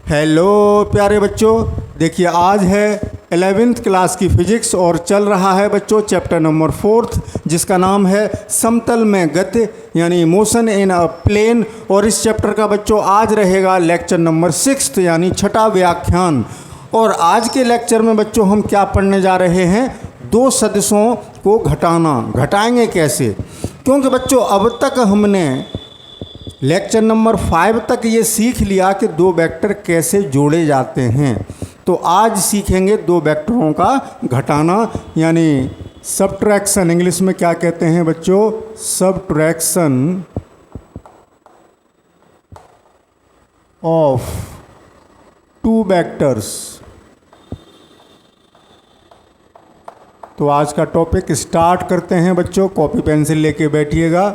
Hello प्यारे बच्चों, देखिए आज है 11th क्लास की फिजिक्स और चल रहा है बच्चों चैप्टर नंबर 4 जिसका नाम है समतल में गति यानी मोशन इन अ प्लेन। और इस चैप्टर का बच्चों आज रहेगा लेक्चर नंबर 6 यानी छठा व्याख्यान। और आज के लेक्चर में बच्चों हम क्या पढ़ने जा रहे हैं, दो सदिशों को घटाना। घटाएंगे कैसे, क्योंकि बच्चों अब तक हमने लेक्चर नंबर 5 तक ये सीख लिया कि दो वेक्टर कैसे जोड़े जाते हैं। तो आज सीखेंगे दो वेक्टरों का घटाना यानी सबट्रैक्शन। इंग्लिश में क्या कहते हैं बच्चों, सबट्रैक्शन ऑफ टू वेक्टर्स। तो आज का टॉपिक स्टार्ट करते हैं बच्चों। कॉपी पेंसिल लेके बैठिएगा,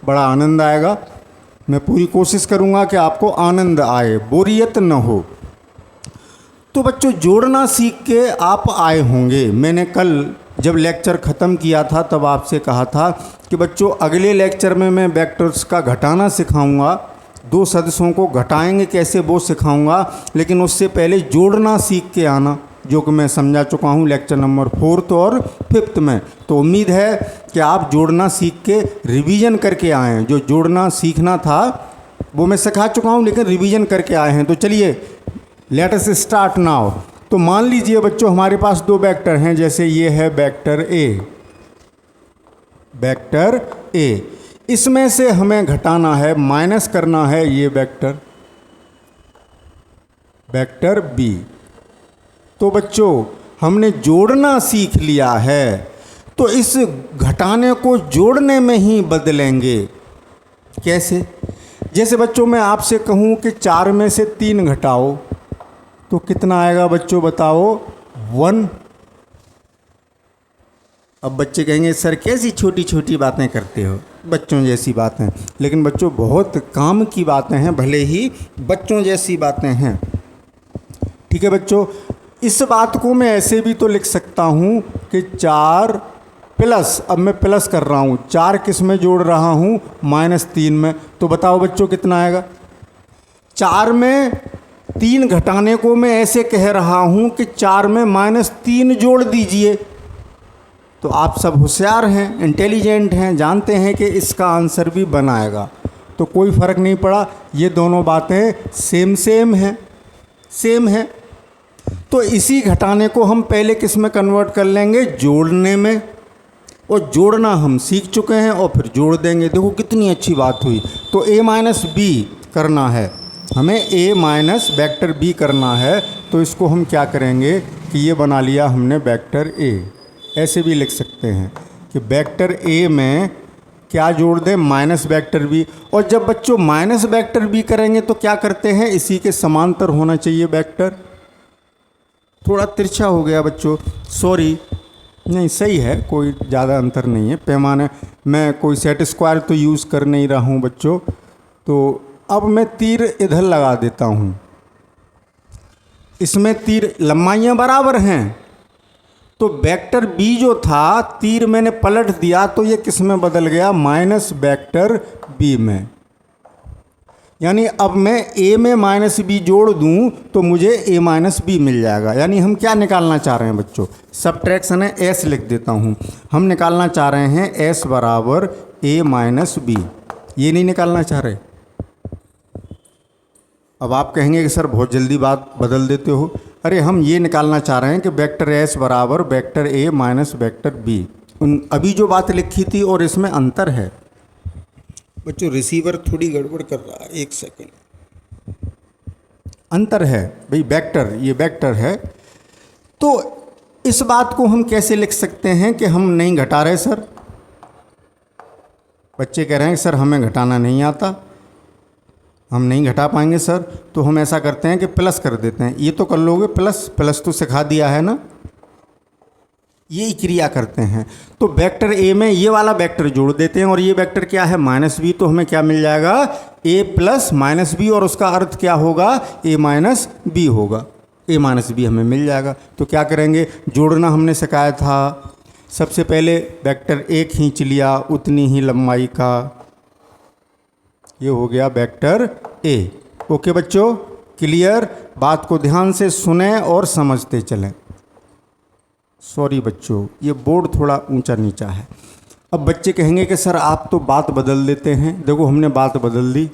बड़ा आनंद आएगा। मैं पूरी कोशिश करूंगा कि आपको आनंद आए, बोरियत न हो। तो बच्चों जोड़ना सीख के आप आए होंगे। मैंने कल जब लेक्चर ख़त्म किया था तब आपसे कहा था कि बच्चों अगले लेक्चर में मैं वेक्टर्स का घटाना सिखाऊंगा, दो सदिशों को घटाएंगे कैसे वो सिखाऊंगा। लेकिन उससे पहले जोड़ना सीख के आना, जो कि मैं समझा चुका हूँ लेक्चर नंबर 4 और 5 में। तो उम्मीद है कि आप जोड़ना सीख के रिवीजन करके आए हैं। जो जोड़ना सीखना था वो मैं सिखा चुका हूँ, लेकिन रिवीजन करके आए हैं। तो चलिए लेट अस स्टार्ट नाउ। तो मान लीजिए बच्चों हमारे पास दो वेक्टर हैं, जैसे ये है वेक्टर ए। इसमें से हमें घटाना है, माइनस करना है ये वेक्टर बी। तो बच्चों हमने जोड़ना सीख लिया है, तो इस घटाने को जोड़ने में ही बदलेंगे। कैसे? जैसे बच्चों मैं आपसे कहूँ कि 4 में से 3 घटाओ तो कितना आएगा बच्चों बताओ, 1। अब बच्चे कहेंगे सर कैसी छोटी छोटी बातें करते हो, बच्चों जैसी बातें। लेकिन बच्चों बहुत काम की बातें हैं, भले ही बच्चों जैसी बातें हैं। ठीक है बच्चों, इस बात को मैं ऐसे भी तो लिख सकता हूँ कि 4 प्लस, अब मैं प्लस कर रहा हूँ, 4 किस में जोड़ रहा हूँ, -3 में। तो बताओ बच्चों कितना आएगा। 4 में 3 घटाने को मैं ऐसे कह रहा हूँ कि 4 में -3 जोड़ दीजिए। तो आप सब होशियार हैं, इंटेलिजेंट हैं, जानते हैं कि इसका आंसर भी बनाएगा। तो कोई फ़र्क नहीं पड़ा, ये दोनों बातें सेम हैं। तो इसी घटाने को हम पहले किस में कन्वर्ट कर लेंगे, जोड़ने में। और जोड़ना हम सीख चुके हैं और फिर जोड़ देंगे। देखो कितनी अच्छी बात हुई। तो a माइनस बी करना है हमें, a माइनस वेक्टर बी करना है। तो इसको हम क्या करेंगे कि ये बना लिया हमने वेक्टर a। ऐसे भी लिख सकते हैं कि वेक्टर a में क्या जोड़ दें, माइनस वेक्टर बी। और जब बच्चों माइनस वेक्टर बी करेंगे तो क्या करते हैं, इसी के समांतर होना चाहिए वेक्टर। थोड़ा तिरछा हो गया बच्चों, सॉरी। नहीं सही है, कोई ज़्यादा अंतर नहीं है। पैमाने मैं कोई सेट स्क्वायर तो यूज़ कर नहीं रहा हूँ बच्चों। तो अब मैं तीर इधर लगा देता हूँ, इसमें तीर लंबाइयाँ बराबर हैं। तो वेक्टर बी जो था, तीर मैंने पलट दिया तो ये किस में बदल गया, माइनस वेक्टर बी में। यानी अब मैं a में -b जोड़ दूं तो मुझे a -b मिल जाएगा। यानी हम क्या निकालना चाह रहे हैं बच्चों, सबट्रैक्शन है, s लिख देता हूं। हम निकालना चाह रहे हैं s बराबर a -b। ये नहीं निकालना चाह रहे। अब आप कहेंगे कि सर बहुत जल्दी बात बदल देते हो। अरे हम ये निकालना चाह रहे हैं कि वेक्टर s बराबर vector a minus vector b। अभी जो बात लिखी थी और इसमें अंतर है बच्चों। रिसीवर थोड़ी गड़बड़ कर रहा है, 1 सेकंड। अंतर है भाई, वेक्टर, ये वेक्टर है। तो इस बात को हम कैसे लिख सकते हैं कि हम नहीं घटा रहे सर। बच्चे कह रहे हैं सर हमें घटाना नहीं आता, हम नहीं घटा पाएंगे सर। तो हम ऐसा करते हैं कि प्लस कर देते हैं। ये तो कर लोगे, प्लस तो सिखा दिया है ना, ये क्रिया करते हैं। तो वेक्टर a में ये वाला वेक्टर जोड़ देते हैं और ये वेक्टर क्या है, -b। तो हमें क्या मिल जाएगा, a प्लस -b। और उसका अर्थ क्या होगा, a माइनस b होगा। a माइनस b हमें मिल जाएगा। तो क्या करेंगे, जोड़ना हमने सिखाया था। सबसे पहले वेक्टर a खींच लिया उतनी ही लंबाई का, ये हो गया वेक्टर a। ओके बच्चों, क्लियर। बात को ध्यान से सुने और समझते चलें। सॉरी बच्चों, ये बोर्ड थोड़ा ऊंचा नीचा है। अब बच्चे कहेंगे कि सर आप तो बात बदल देते हैं। देखो हमने बात बदल दी,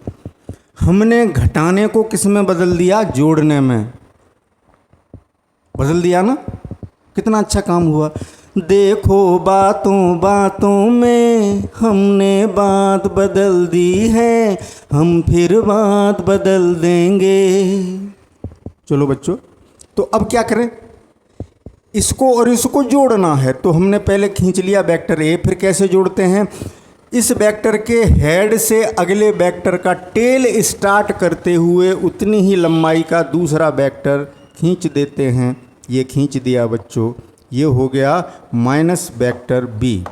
हमने घटाने को किस में बदल दिया? जोड़ने में बदल दिया ना। कितना अच्छा काम हुआ। देखो बातों बातों में हमने बात बदल दी है, हम फिर बात बदल देंगे। चलो बच्चों, तो अब क्या करें? इसको और इसको जोड़ना है। तो हमने पहले खींच लिया वेक्टर ए, फिर कैसे जोड़ते हैं? इस वेक्टर के हेड से अगले वेक्टर का टेल स्टार्ट करते हुए उतनी ही लंबाई का दूसरा वेक्टर खींच देते हैं। ये खींच दिया बच्चों, ये हो गया माइनस वेक्टर बी।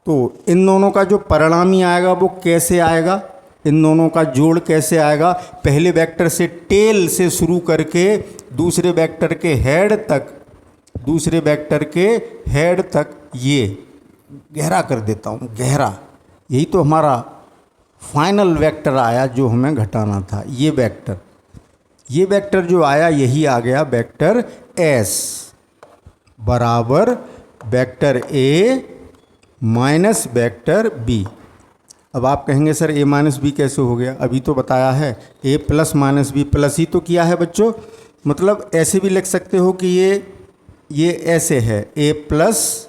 तो इन दोनों का जो परिणामी आएगा वो कैसे आएगा? इन दोनों का जोड़ कैसे आएगा? पहले वेक्टर से टेल से शुरू करके दूसरे वेक्टर के हेड तक, दूसरे वेक्टर के हेड तक, ये गहरा कर देता हूँ, गहरा। यही तो हमारा फाइनल वेक्टर आया जो हमें घटाना था। ये वेक्टर जो आया यही आ गया वेक्टर एस बराबर vector A minus vector B. अब आप कहेंगे सर ए माइनस बी कैसे हो गया? अभी तो बताया है, A plus minus B, plus ही तो किया है बच्चों। मतलब ऐसे भी लिख सकते हो कि ये ऐसे है, A plus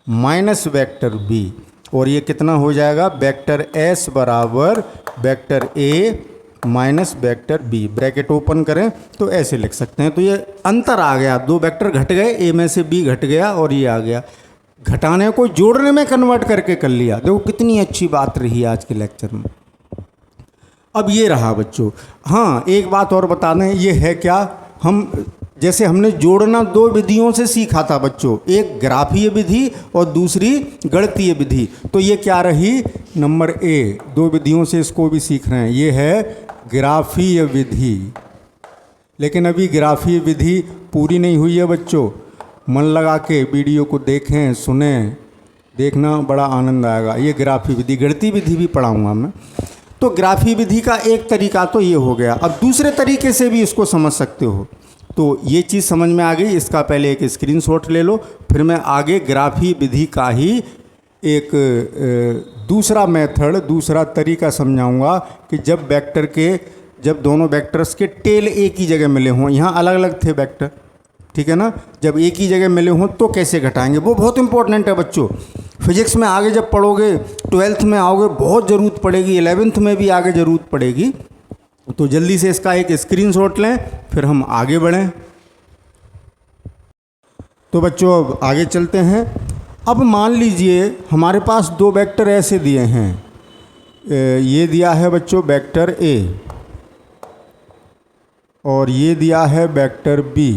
minus vector B, और ये कितना हो जाएगा? वेक्टर एस बराबर vector A minus vector B. Bracket open करें तो ऐसे लिख सकते हैं। तो ये अंतर आ गया, दो वेक्टर घट गए, ए में से बी घट गया और ये आ गया। घटाने को जोड़ने में कन्वर्ट करके कर लिया। देखो कितनी अच्छी बात रही आज के लेक्चर में। अब ये रहा बच्चों। हाँ, एक बात और बता दें, ये है क्या? हम जैसे हमने जोड़ना दो विधियों से सीखा था बच्चों, एक ग्राफीय विधि और दूसरी गणितीय विधि। तो ये क्या रही? नंबर ए, दो विधियों से इसको भी सीख रहे हैं। ये है ग्राफीय विधि। लेकिन अभी ग्राफीय विधि पूरी नहीं हुई है बच्चों। मन लगा के वीडियो को देखें, सुने, देखना बड़ा आनंद आएगा। ये ग्राफीय विधि, गणितीय विधि भी पढ़ाऊँगा मैं। तो ग्राफीय विधि का एक तरीका तो ये हो गया। अब दूसरे तरीके से भी इसको समझ सकते हो। तो ये चीज़ समझ में आ गई। इसका पहले एक स्क्रीनशॉट ले लो, फिर मैं आगे ग्राफीय विधि का ही एक दूसरा मेथड, दूसरा तरीका समझाऊंगा कि जब दोनों वेक्टर्स के टेल एक ही जगह मिले हों, यहाँ अलग अलग थे वेक्टर, ठीक है ना, जब एक ही जगह मिले हों तो कैसे घटाएंगे। वो बहुत इंपॉर्टेंट है बच्चों। फिजिक्स में आगे जब पढ़ोगे, 12th में आओगे, बहुत ज़रूरत पड़ेगी, 11th में भी आगे ज़रूरत पड़ेगी। तो जल्दी से इसका एक स्क्रीनशॉट लें, फिर हम आगे बढ़ें। तो बच्चों अब आगे चलते हैं। अब मान लीजिए हमारे पास दो वेक्टर ऐसे दिए हैं। ये दिया है बच्चों वेक्टर ए और ये दिया है वेक्टर बी।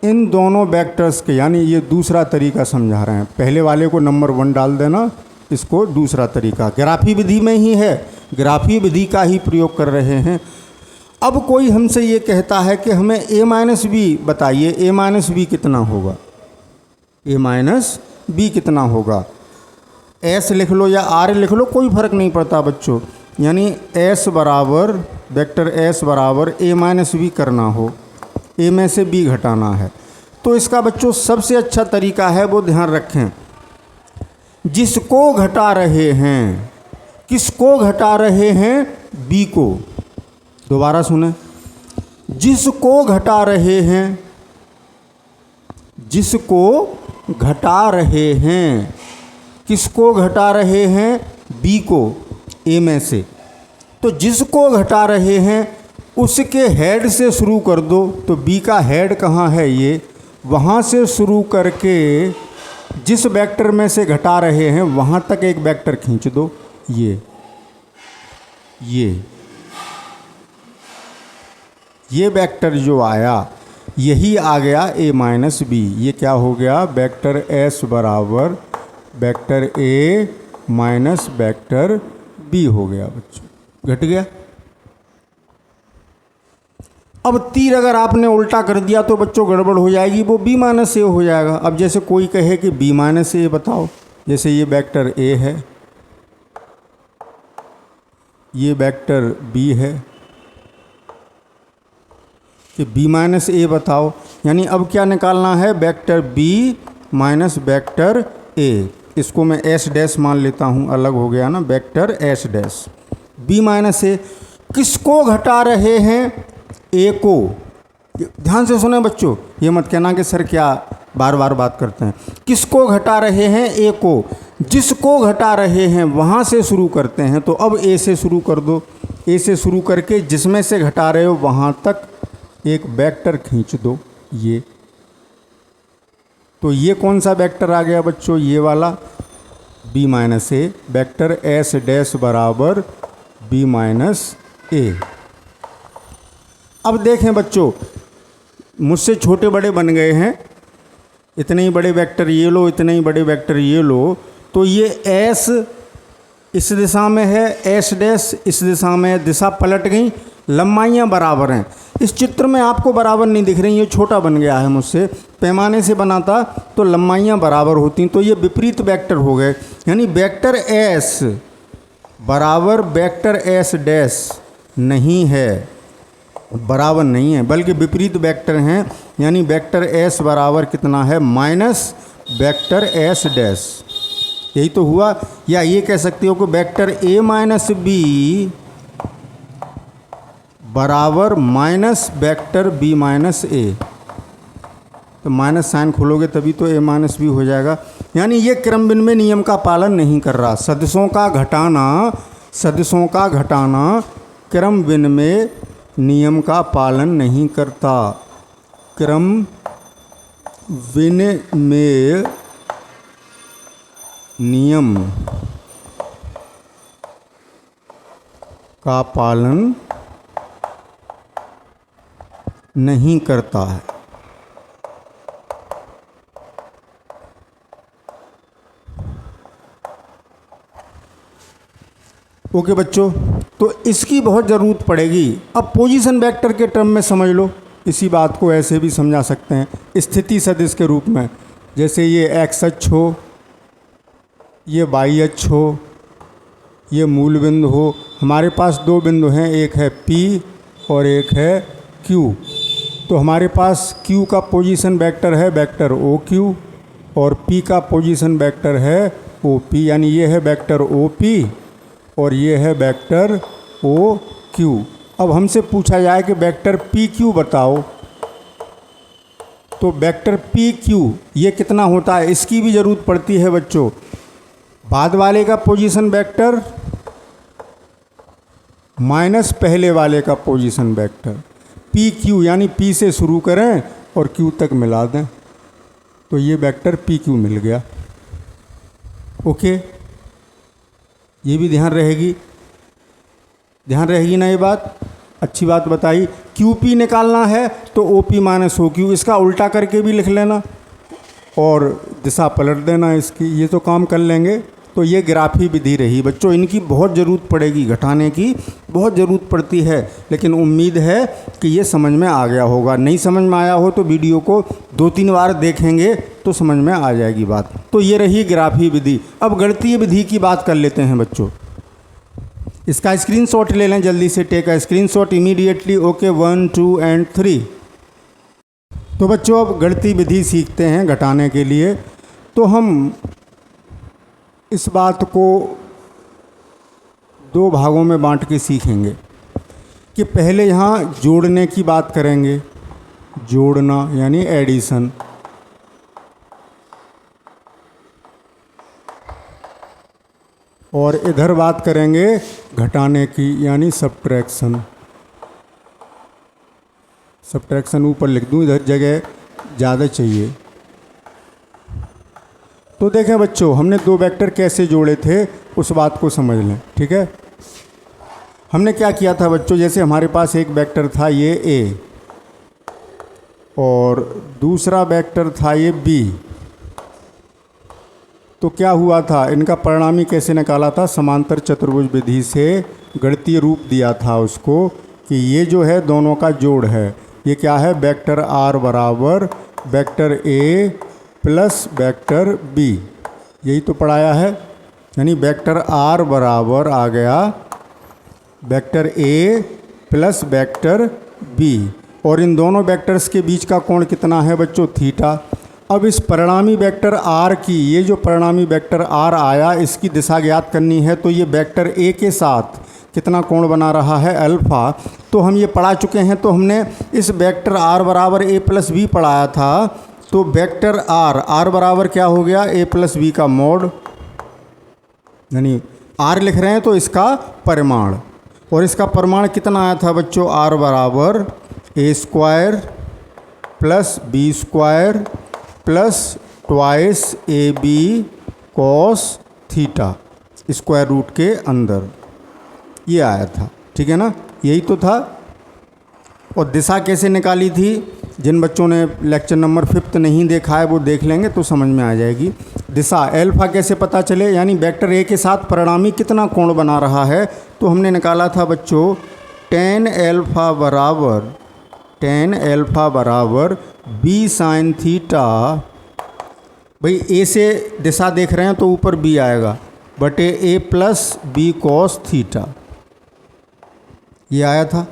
इन दोनों वेक्टर्स के, यानी ये दूसरा तरीका समझा रहे हैं। पहले वाले को नंबर 1 डाल देना, इसको दूसरा तरीका ग्राफीय विधि में ही है, ग्राफीय विधि का ही प्रयोग कर रहे हैं। अब कोई हमसे ये कहता है कि हमें ए माइनस बी बताइए, ए माइनस बी कितना होगा? ए माइनस बी कितना होगा? एस लिख लो या आर लिख लो, कोई फर्क नहीं पड़ता बच्चों। यानी एस बराबर वेक्टर एस बराबर ए माइनस बी करना हो, ए में से बी घटाना है। तो इसका बच्चों सबसे अच्छा तरीका है, वो ध्यान रखें, जिसको घटा रहे हैं, किसको घटा रहे हैं? बी को। दोबारा सुने, जिसको घटा रहे हैं, जिसको घटा रहे हैं, किसको घटा रहे हैं? बी को, ए में से। तो जिसको घटा रहे हैं उसके हेड से शुरू कर दो। तो बी का हेड कहाँ है? ये, वहाँ से शुरू करके जिस वेक्टर में से घटा रहे हैं वहाँ तक एक वेक्टर खींच दो। ये वेक्टर जो आया यही आ गया ए माइनस बी। ये क्या हो गया? वेक्टर एस बराबर vector A minus vector B हो गया बच्चों, घट गया। अब तीर अगर आपने उल्टा कर दिया तो बच्चों गड़बड़ हो जाएगी, वो बी माइनस ए हो जाएगा। अब जैसे कोई कहे कि बी माइनस ए बताओ, जैसे ये वेक्टर ए है, ये वेक्टर बी है, कि b माइनस ए बताओ, यानी अब क्या निकालना है, vector b minus vector a। इसको मैं s डैश मान लेता हूँ, अलग हो गया ना, vector s dash. b minus a किसको घटा रहे हैं, a को। ध्यान से सुने बच्चों, ये मत कहना कि सर क्या बार बार बात करते हैं। किसको घटा रहे हैं, a को। जिसको घटा रहे हैं वहाँ से शुरू करते हैं, तो अब a से शुरू कर दो। a से शुरू करके जिसमें से घटा रहे हो वहाँ तक एक वेक्टर खींच दो, ये। तो ये कौन सा वेक्टर आ गया बच्चों, ये वाला b माइनस ए, वेक्टर s डैश बराबर b माइनस ए। अब देखें बच्चों, मुझसे छोटे बड़े बन गए हैं, इतने ही बड़े वेक्टर ये लो, इतने ही बड़े वेक्टर ये लो, तो ये s इस दिशा में है, s डैश इस दिशा में है, दिशा पलट गई, लंबाइयाँ बराबर हैं। इस चित्र में आपको बराबर नहीं दिख रही, ये छोटा बन गया है मुझसे, पैमाने से बनाता तो लंबाइयाँ बराबर होती, तो ये विपरीत वेक्टर हो गए। यानी वेक्टर s बराबर वेक्टर s डैश नहीं है, बराबर नहीं है, बल्कि विपरीत वेक्टर हैं। यानी वेक्टर s बराबर कितना है, माइनस वेक्टर s डैश। यही तो हुआ। या ये कह सकते हो कि वेक्टर a माइनस बी बराबर माइनस वेक्टर b माइनस ए। तो माइनस साइन खोलोगे तभी तो a माइनस बी हो जाएगा। यानी ये क्रम विनिमय नियम का पालन नहीं कर रहा। सदिशों का घटाना क्रम विनिमय नियम का पालन नहीं करता। क्रम विनिमय नियम का पालन नहीं करता है। ओके बच्चों, तो इसकी बहुत ज़रूरत पड़ेगी। अब पोजीशन वेक्टर के टर्म में समझ लो, इसी बात को ऐसे भी समझा सकते हैं स्थिति सदिश के रूप में। जैसे ये एक्स अक्ष हो, ये वाई अक्ष हो, ये मूल बिंदु हो। हमारे पास दो बिंदु हैं, एक है P और एक है Q। तो हमारे पास Q का पोजीशन वेक्टर है वेक्टर OQ और P का पोजीशन वेक्टर है OP। यानी ये है वेक्टर OP और ये है वेक्टर OQ। अब हमसे पूछा जाए कि वेक्टर PQ बताओ, तो वेक्टर PQ ये कितना होता है, इसकी भी ज़रूरत पड़ती है बच्चों। बाद वाले का पोजीशन वेक्टर माइनस पहले वाले का पोजीशन वेक्टर PQ, यानी P से शुरू करें और Q तक मिला दें, तो ये वेक्टर PQ मिल गया। ओके, ये भी ध्यान रहेगी ना ये बात, अच्छी बात बताई। QP निकालना है तो OP माइनस OQ, इसका उल्टा करके भी लिख लेना और दिशा पलट देना इसकी, ये तो काम कर लेंगे। तो ये ग्राफी विधि रही बच्चों, इनकी बहुत ज़रूरत पड़ेगी, घटाने की बहुत ज़रूरत पड़ती है, लेकिन उम्मीद है कि ये समझ में आ गया होगा। नहीं समझ में आया हो तो वीडियो को 2-3 बार देखेंगे तो समझ में आ जाएगी बात। तो ये रही ग्राफी विधि। अब गणितीय विधि की बात कर लेते हैं बच्चों। इसका स्क्रीनशॉट ले लें जल्दी से, take a screenshot immediately. Okay, 1, 2 and 3। तो बच्चों अब गणितीय विधि सीखते हैं घटाने के लिए। तो हम इस बात को 2 भागों में बांट के सीखेंगे कि पहले यहाँ जोड़ने की बात करेंगे, जोड़ना यानी एडिशन, और इधर बात करेंगे घटाने की यानी सब्ट्रैक्शन। सब्ट्रैक्शन ऊपर लिख दूँ, इधर जगह ज़्यादा चाहिए। तो देखें बच्चों, हमने 2 वेक्टर कैसे जोड़े थे उस बात को समझ लें, ठीक है। हमने क्या किया था बच्चों, जैसे हमारे पास एक वेक्टर था ये A और दूसरा वेक्टर था ये B। तो क्या हुआ था, इनका परिणामी कैसे निकाला था, समांतर चतुर्भुज विधि से गणितीय रूप दिया था उसको कि ये जो है दोनों का जोड़ है। ये क्या है, वेक्टर R बराबर vector A plus vector B, यही तो पढ़ाया है। यानी वेक्टर R बराबर आ गया vector A plus vector B। और इन दोनों वेक्टर्स के बीच का कोण कितना है बच्चों, थीटा। अब इस परिणामी वेक्टर r की, ये जो परिणामी वेक्टर r आया, इसकी दिशा ज्ञात करनी है। तो ये वेक्टर a के साथ कितना कोण बना रहा है, अल्फ़ा। तो हम ये पढ़ा चुके हैं। तो हमने इस वेक्टर r बराबर a प्लस बी पढ़ाया था। तो वेक्टर r बराबर क्या हो गया, a प्लस बी का मोड, यानी r लिख रहे हैं तो इसका परिमाण। और इसका परिमाण कितना आया था बच्चों, r बराबर a square plus B square plus twice A B cos theta square root के अंदर, ये आया था। ठीक है ना, यही तो था। और दिशा कैसे निकाली थी, जिन बच्चों ने लेक्चर नंबर 5 नहीं देखा है वो देख लेंगे तो समझ में आ जाएगी। दिशा अल्फा कैसे पता चले, यानी वेक्टर ए के साथ परिणामी कितना कोण बना रहा है। तो हमने निकाला था बच्चों टेन एल्फ़ा बराबर बी साइन थीटा। भाई ए से दिशा देख रहे हैं तो ऊपर बी आएगा, बटे ए प्लस बी कॉस थीटा, ये आया था।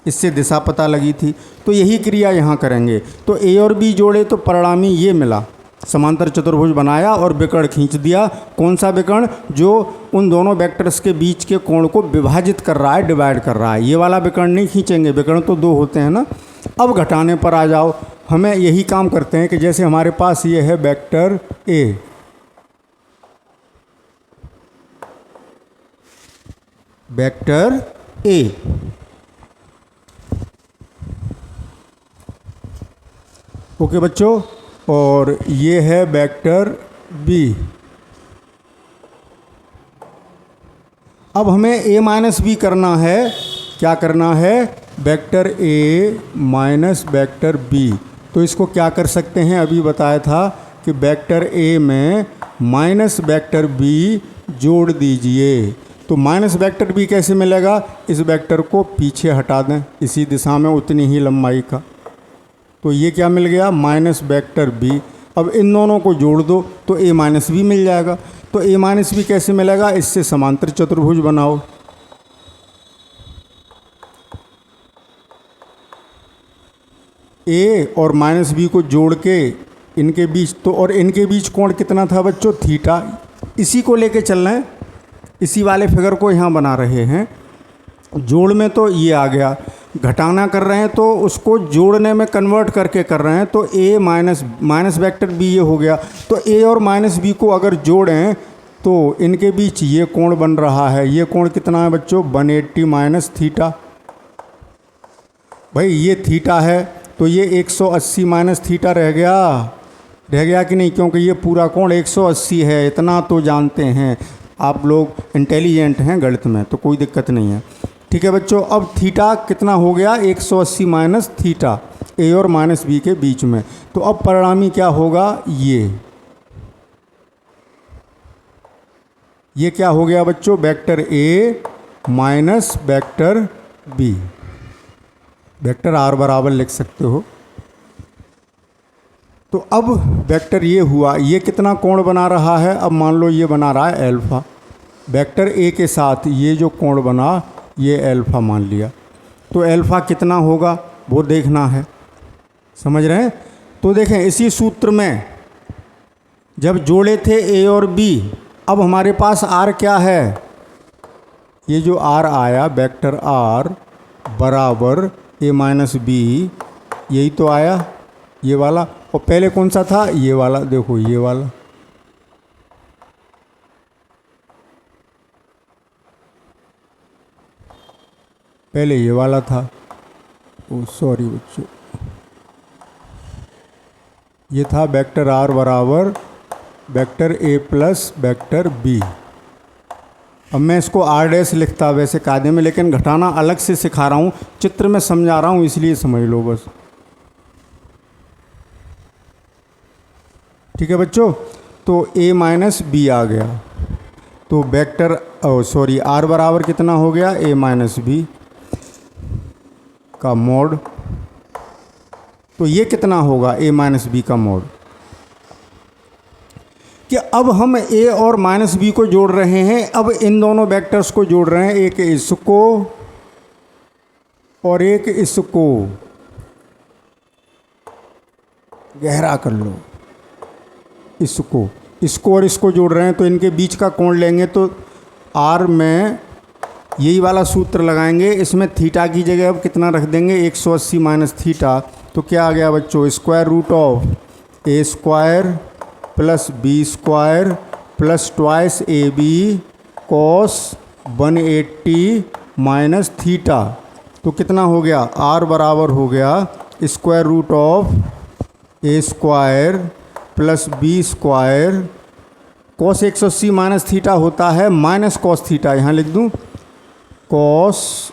इससे दिशा पता लगी थी। तो यही क्रिया यहाँ करेंगे। तो ए और बी जोड़े तो परिणामी ये मिला, समांतर चतुर्भुज बनाया और विकर्ण खींच दिया। कौन सा विकर्ण, जो उन दोनों वेक्टर्स के बीच के कोण को विभाजित कर रहा है, डिवाइड कर रहा है। ये वाला विकर्ण नहीं खींचेंगे, विकर्ण तो 2 होते हैं ना। अब घटाने पर आ जाओ। हमें यही काम करते हैं कि जैसे हमारे पास ये है vector A, vector A, okay बच्चों, और ये है वेक्टर बी। अब हमें a माइनस बी करना है। क्या करना है, vector a minus vector b। तो इसको क्या कर सकते हैं, अभी बताया था कि वेक्टर a में माइनस वेक्टर b जोड़ दीजिए। तो माइनस वेक्टर b कैसे मिलेगा, इस वेक्टर को पीछे हटा दें इसी दिशा में उतनी ही लंबाई का। तो ये क्या मिल गया, माइनस वेक्टर b। अब इन दोनों को जोड़ दो तो a माइनस बी मिल जाएगा। तो a माइनस बी कैसे मिलेगा, इससे समांतर चतुर्भुज बनाओ। a और माइनस बी को जोड़ के इनके बीच, तो और इनके बीच कोण कितना था बच्चों, थीटा। इसी को लेके चल रहे हैं, इसी वाले फिगर को यहाँ बना रहे हैं। जोड़ में तो ये आ गया, घटाना कर रहे हैं तो उसको जोड़ने में कन्वर्ट करके कर रहे हैं। तो a माइनस वेक्टर b ये हो गया। तो a और माइनस b को अगर जोड़ें तो इनके बीच ये कोण बन रहा है। ये कोण कितना है बच्चों, 180 माइनस थीटा। भाई ये थीटा है तो ये 180 माइनस थीटा रह गया कि नहीं, क्योंकि ये पूरा कोण 180 है। इतना तो जानते हैं, आप लोग इंटेलिजेंट हैं गणित में, तो कोई दिक्कत नहीं है। ठीक है बच्चों, अब थीटा कितना हो गया, 180 माइनस थीटा, ए और माइनस बी के बीच में। तो अब परिणामी क्या होगा, ये क्या हो गया बच्चों, vector A minus vector B. Vector R बराबर लिख सकते हो। तो अब वेक्टर ये हुआ, ये कितना कोण बना रहा है, अब मान लो ये बना रहा है अल्फ़ा। वेक्टर ए के साथ ये जो कोण बना ये अल्फ़ा मान लिया। तो अल्फ़ा कितना होगा वो देखना है, समझ रहे हैं। तो देखें इसी सूत्र में जब जोड़े थे ए और बी, अब हमारे पास आर क्या है, ये जो आर आया वेक्टर आर बराबर ए माइनस बी, यही तो आया ये वाला। और पहले कौन सा था, ये वाला, देखो ये वाला। पहले ये वाला था, ओ सॉरी बच्चों, ये था वेक्टर आर बराबर vector A plus vector B. अब मैं इसको आर डैश लिखता वैसे कायदे में, लेकिन घटाना अलग से सिखा रहा हूँ, चित्र में समझा रहा हूँ, इसलिए समझ लो बस। ठीक है बच्चों, तो a माइनस बी आ गया। तो वेक्टर आर बराबर कितना हो गया, a माइनस बी का मोड। तो ये कितना होगा, a माइनस बी का मोड। कि अब हम a और माइनस बी को जोड़ रहे हैं। अब इन दोनों वेक्टर्स को जोड़ रहे हैं, एक इसको और एक इसको। गहरा कर लो। इसको और इसको जोड़ रहे हैं तो इनके बीच का कोण लेंगे तो आर में यही वाला सूत्र लगाएंगे। इसमें थीटा की जगह अब कितना रख देंगे 180 माइनस थीटा, तो क्या आ गया बच्चों square root of A square plus B square plus twice A B cos 180 minus theta. तो कितना हो गया आर बराबर हो गया square root of A square plus B square cos 180 minus theta होता है माइनस कॉस थीटा, यहाँ लिख दूँ कॉस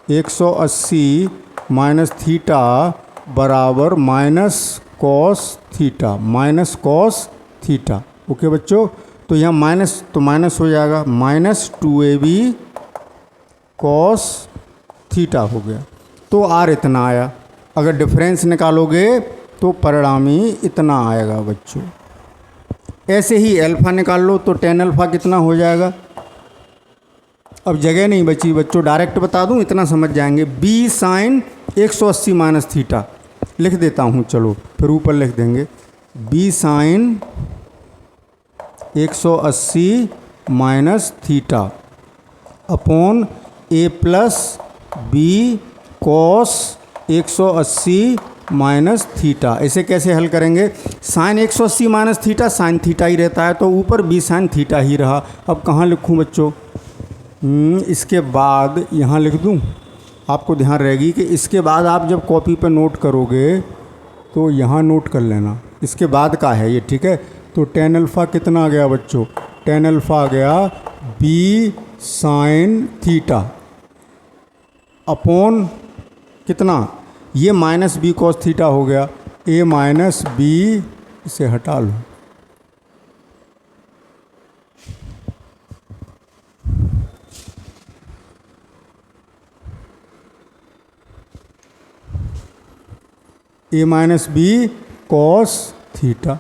180 माइनस थीटा बराबर माइनस कॉस थीटा। ओके बच्चों, तो यहाँ माइनस तो माइनस हो जाएगा माइनस 2ab कॉस थीटा हो गया। तो आर इतना आया। अगर डिफरेंस निकालोगे तो परिणामी इतना आएगा बच्चों। ऐसे ही अल्फ़ा निकाल लो तो tan अल्फ़ा कितना हो जाएगा। अब जगह नहीं बची बच्चों, डायरेक्ट बता दूं, इतना समझ जाएंगे। b साइन 180 माइनस थीटा लिख देता हूं, चलो फिर ऊपर लिख देंगे b sine 180 minus theta upon a plus b cos 180 minus theta. इसे कैसे हल करेंगे, sine 180 minus theta sine theta ही रहता है तो ऊपर बी साइन थीटा ही रहा। अब कहाँ लिखूँ बच्चों, इसके बाद यहाँ लिख दूँ, आपको ध्यान रहेगी कि इसके बाद आप जब कॉपी पे नोट करोगे तो यहाँ नोट कर लेना इसके बाद का है ये, ठीक है। तो tan अल्फ़ा कितना आ गया बच्चों, tan अल्फ़ा आ गया b साइन थीटा अपॉन कितना, ये माइनस बी कॉस थीटा हो गया, a माइनस बी, इसे हटा लो। a minus B cos theta,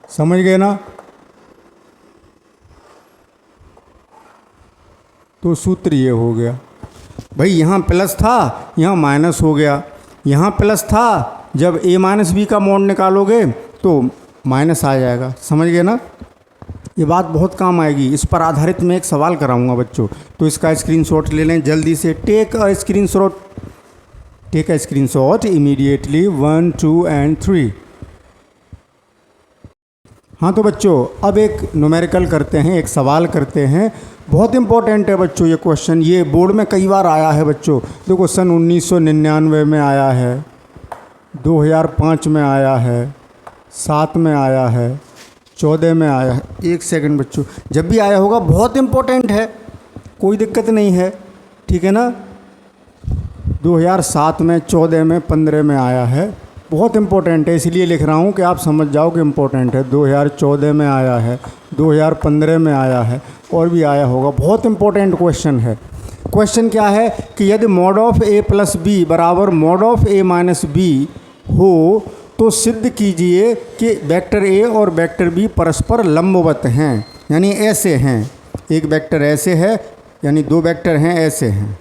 समझ गए ना। तो सूत्र ये हो गया भाई, यहाँ प्लस था यहाँ माइनस हो गया, यहाँ प्लस था, जब a माइनस बी का मोड निकालोगे तो माइनस आ जाएगा, समझ गए ना। ये बात बहुत काम आएगी, इस पर आधारित मैं एक सवाल कराऊंगा बच्चों, तो इसका स्क्रीनशॉट ले लें जल्दी से। Take a screenshot immediately 1, 2 and 3। हाँ तो बच्चों अब एक न्यूमेरिकल करते हैं, एक सवाल करते हैं, बहुत इंपॉर्टेंट है बच्चों ये क्वेश्चन। ये बोर्ड में कई बार आया है बच्चों, देखो सन 1999 में आया है, 2005 में आया है, 7 में आया है, 14 में आया है। एक सेकंड बच्चों, जब भी आया होगा बहुत इंपॉर्टेंट है, कोई दिक्कत नहीं है, ठीक है ना। 2007 में, 14 में, 15 में आया है, बहुत इंपॉर्टेंट है, इसलिए लिख रहा हूँ कि आप समझ जाओ कि इम्पोर्टेंट है। 2014 में आया है, 2015 में आया है और भी आया होगा, बहुत इंपॉर्टेंट क्वेश्चन है। क्वेश्चन क्या है कि यदि mod of a plus b बराबर mod of a minus b हो तो सिद्ध कीजिए कि वेक्टर a और वेक्टर b परस्पर लंबवत हैं, यानी ऐसे हैं। एक वेक्टर ऐसे है, यानी दो वेक्टर हैं ऐसे हैं,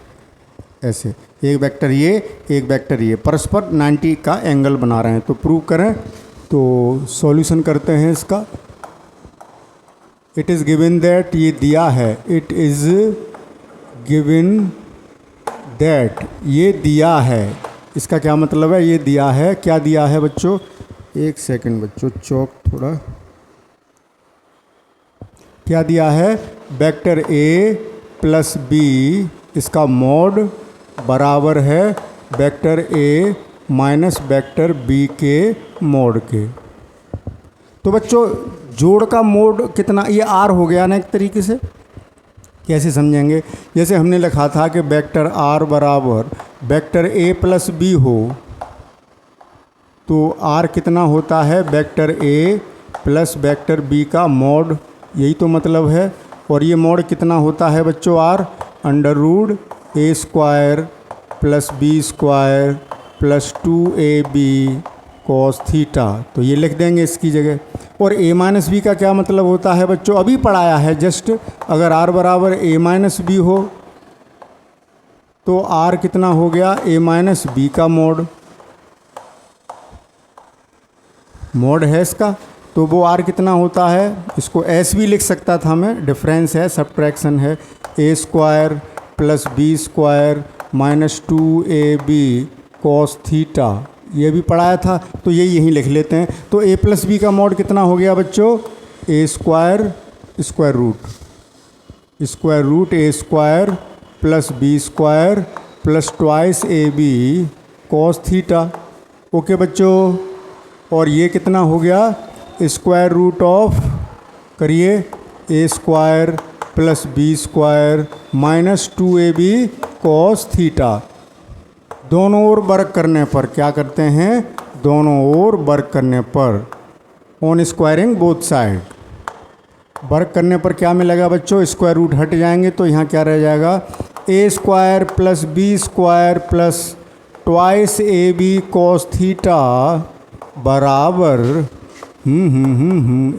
ऐसे एक वेक्टर ये, एक वेक्टर ये, परस्पर 90 का एंगल बना रहे हैं। तो प्रूव करें, तो सॉल्यूशन करते हैं इसका। इट इज़ गिवन दैट, ये दिया है, इट इज़ गिवन दैट, ये दिया है। इसका क्या मतलब है, ये दिया है, क्या दिया है बच्चों, एक सेकंड बच्चों, चौक थोड़ा, क्या दिया है, वेक्टर a प्लस b इसका मॉड बराबर है vector a minus vector b के मोड के। तो बच्चों जोड़ का मोड कितना, ये r हो गया ना एक तरीके से। कैसे समझेंगे, जैसे हमने लिखा था कि वेक्टर r बराबर वेक्टर a प्लस बी हो, तो r कितना होता है, vector a plus vector b का मोड, यही तो मतलब है। और ये मोड कितना होता है बच्चों, r under root a square plus B square plus 2ab cos theta, तो ये लिख देंगे इसकी जगह। और a माइनस बी का क्या मतलब होता है बच्चों, अभी पढ़ाया है जस्ट, अगर r बराबर a माइनस बी हो तो आर कितना हो गया, ए माइनस बी का मोड है इसका, तो वो आर कितना होता है, इसको एस भी लिख सकता था मैं, डिफरेंस है, सब्ट्रैक्शन है, a square plus B square minus 2ab cos theta, ये भी पढ़ाया था, तो ये यहीं लिख लेते हैं। तो ए प्लस बी का मॉड कितना हो गया बच्चों, a square square root a square plus B square plus twice A B cos theta. Okay बच्चों, और ये कितना हो गया, स्क्वायर रूट ऑफ करिए a square plus B square minus 2ab cos theta. दोनों ओर वर्क करने पर क्या करते हैं, दोनों ओर वर्क करने पर, on squaring both side, work करने पर क्या मिलेगा बच्चों, स्क्वायर रूट हट जाएंगे तो यहाँ क्या रह जाएगा, a square plus B square plus twice A B cos theta बराबर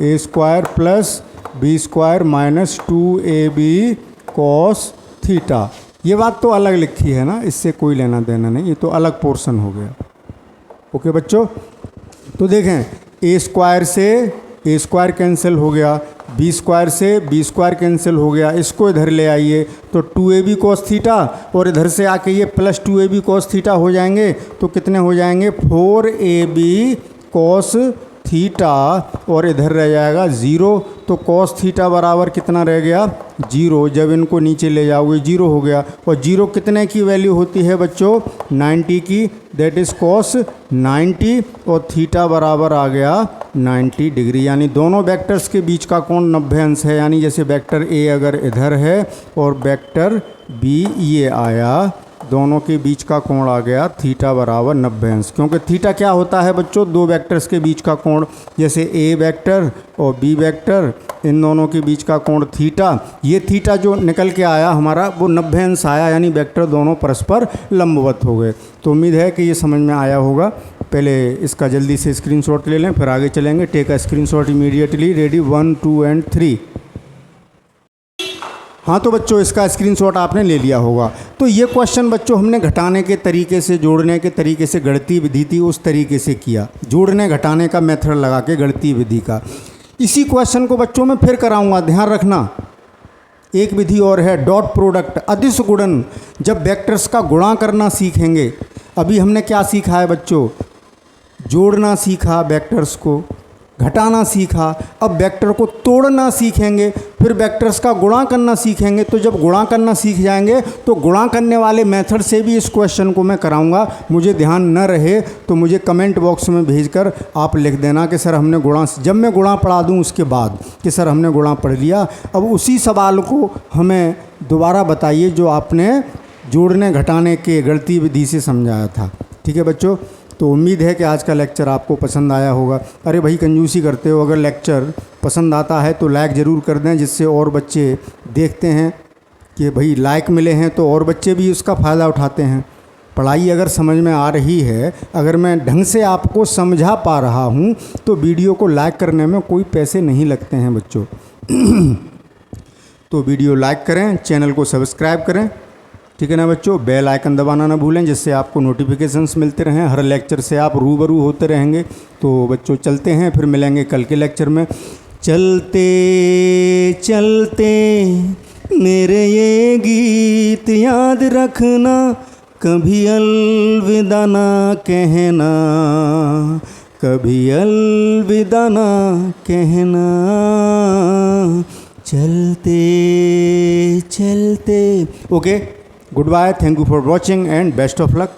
a square plus B square minus 2ab cos theta. ये बात तो अलग लिखी है ना, इससे कोई लेना देना नहीं, ये तो अलग पोर्शन हो गया। ओके बच्चों, तो देखें ए स्क्वायर से ए स्क्वायर कैंसिल हो गया, बी स्क्वायर से बी स्क्वायर कैंसिल हो गया, इसको इधर ले आइए तो 2ab कॉस थीटा, और इधर से आके ये प्लस 2ab कॉस थीटा हो जाएंगे, तो कितने हो जाएंगे 4ab कॉस थीटा, और इधर रह जाएगा 0, तो कॉस थीटा बराबर कितना रह गया 0, जब इनको नीचे ले जाओगे 0 हो गया, और 0 कितने की वैल्यू होती है बच्चों 90 की, दैट इज़ कॉस 90, और थीटा बराबर आ गया 90 डिग्री, यानी दोनों वेक्टर्स के बीच का कोण 90 अंश है। यानी जैसे वेक्टर ए अगर इधर है और वेक्टर बी ये आया, दोनों के बीच का कोण आ गया थीटा बराबर 90 अंश, क्योंकि थीटा क्या होता है बच्चों, दो वेक्टर्स के बीच का कोण, जैसे ए वेक्टर और बी वेक्टर, इन दोनों के बीच का कोण थीटा, ये थीटा जो निकल के आया हमारा वो 90 अंश आया, यानी वेक्टर दोनों परस्पर लंबवत हो गए। तो उम्मीद है कि ये समझ में आया होगा। पहले इसका जल्दी से स्क्रीनशॉट ले लें, फिर आगे चलेंगे। Take a screenshot immediately, ready 1 2 and 3। हाँ तो बच्चों इसका स्क्रीनशॉट आपने ले लिया होगा। तो ये क्वेश्चन बच्चों हमने घटाने के तरीके से, जोड़ने के तरीके से, गणितीय विधि थी उस तरीके से किया, जोड़ने घटाने का मेथड लगा के गणितीय विधि का। इसी क्वेश्चन को बच्चों मैं फिर कराऊंगा, ध्यान रखना। एक विधि और है डॉट प्रोडक्ट, अदिश गुणन, जब वेक्टर्स का गुणा करना सीखेंगे। अभी हमने क्या सीखा है बच्चों, जोड़ना सीखा, वेक्टर्स को घटाना सीखा, अब वेक्टर को तोड़ना सीखेंगे, फिर वेक्टर्स का गुणा करना सीखेंगे। तो जब गुणा करना सीख जाएंगे तो गुणा करने वाले मेथड से भी इस क्वेश्चन को मैं कराऊंगा। मुझे ध्यान न रहे तो मुझे कमेंट बॉक्स में भेजकर आप लिख देना कि सर हमने गुणा, जब मैं गुणा पढ़ा दूं उसके बाद कि सर हमने गुणा पढ़ लिया। अब उसी सवाल को हमें दोबारा बताइए जो आपने जोड़ने घटाने के गणितीय विधि से समझाया था। ठीक है बच्चों, तो उम्मीद है कि आज का लेक्चर आपको पसंद आया होगा। अरे भाई कंजूसी करते हो, अगर लेक्चर पसंद आता है तो लाइक ज़रूर कर दें, जिससे और बच्चे देखते हैं कि भाई लाइक मिले हैं तो और बच्चे भी उसका फ़ायदा उठाते हैं। पढ़ाई अगर समझ में आ रही है, अगर मैं ढंग से आपको समझा पा रहा हूँ तो वीडियो को लाइक करने में कोई पैसे नहीं लगते हैं बच्चों। तो वीडियो लाइक करें, चैनल को सब्सक्राइब करें, ठीक है ना बच्चों। बेल आइकन दबाना ना भूलें, जिससे आपको नोटिफिकेशंस मिलते रहें, हर लेक्चर से आप रूबरू होते रहेंगे। तो बच्चों चलते हैं, फिर मिलेंगे कल के लेक्चर में। चलते चलते मेरे ये गीत याद रखना, कभी अलविदा ना कहना, कभी अलविदा ना कहना। चलते चलते, okay, good bye, thank you for watching and best of luck.